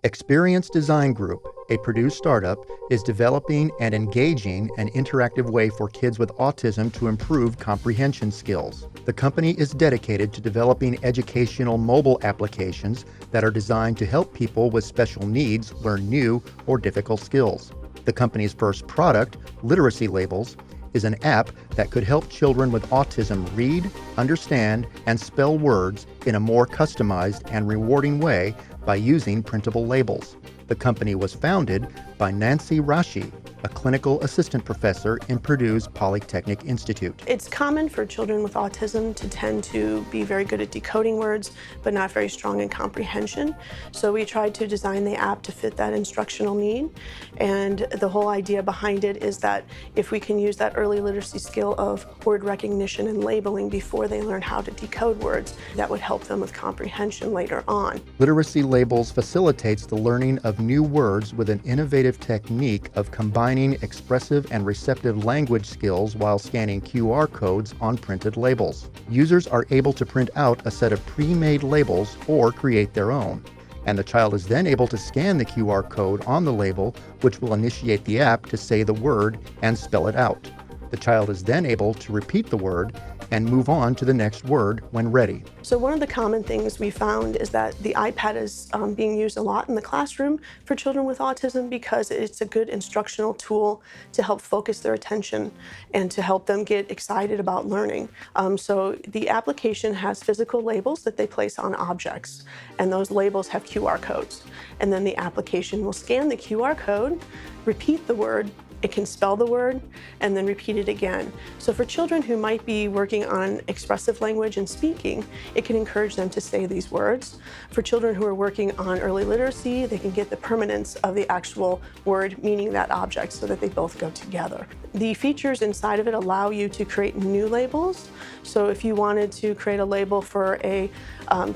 Experience Design Group, a Purdue startup, is developing and engaging an interactive way for kids with autism to improve comprehension skills. The company is dedicated to developing educational mobile applications that are designed to help people with special needs learn new or difficult skills. The company's first product, Literacy Labels, is an app that could help children with autism read, understand, and spell words in a more customized and rewarding way by using printable labels. The company was founded by Nancy Rashi, a clinical assistant professor in Purdue's Polytechnic Institute. It's common for children with autism to tend to be very good at decoding words, but not very strong in comprehension. So we tried to design the app to fit that instructional need. And the whole idea behind it is that if we can use that early literacy skill of word recognition and labeling before they learn how to decode words, that would help them with comprehension later on. Literacy Labels facilitates the learning of new words with an innovative technique of combining expressive and receptive language skills while scanning QR codes on printed labels. Users are able to print out a set of pre-made labels or create their own, and the child is then able to scan the QR code on the label, which will initiate the app to say the word and spell it out. The child is then able to repeat the word and move on to the next word when ready. So one of the common things we found is that the iPad is being used a lot in the classroom for children with autism because it's a good instructional tool to help focus their attention and to help them get excited about learning. So the application has physical labels that they place on objects, and those labels have QR codes. And then the application will scan the QR code, repeat the word, it can spell the word, and then repeat it again. So for children who might be working on expressive language and speaking, it can encourage them to say these words. For children who are working on early literacy, they can get the permanence of the actual word meaning that object so that they both go together. The features inside of it allow you to create new labels. So if you wanted to create a label for a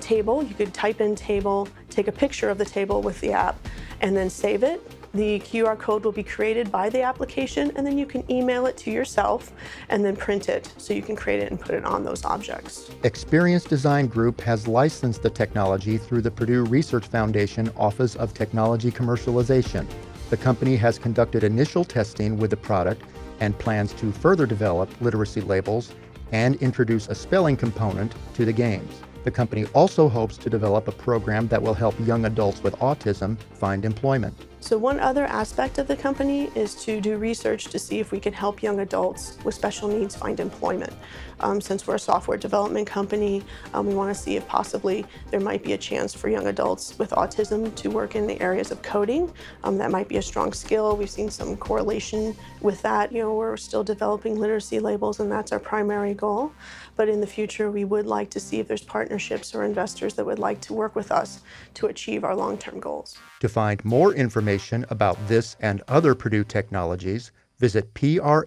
table, you could type in table, take a picture of the table with the app, and then save it. The QR code will be created by the application, and then you can email it to yourself and then print it so you can create it and put it on those objects. Experience Design Group has licensed the technology through the Purdue Research Foundation Office of Technology Commercialization. The company has conducted initial testing with the product and plans to further develop literacy labels and introduce a spelling component to the games. The company also hopes to develop a program that will help young adults with autism find employment. So one other aspect of the company is to do research to see if we can help young adults with special needs find employment. Since we're a software development company, we want to see if possibly there might be a chance for young adults with autism to work in the areas of coding. That might be a strong skill. We've seen some correlation with that. We're still developing literacy labels, and that's our primary goal. But in the future, we would like to see if there's partnerships or investors that would like to work with us to achieve our long-term goals. To find more information about this and other Purdue technologies, visit prf.org/OTC.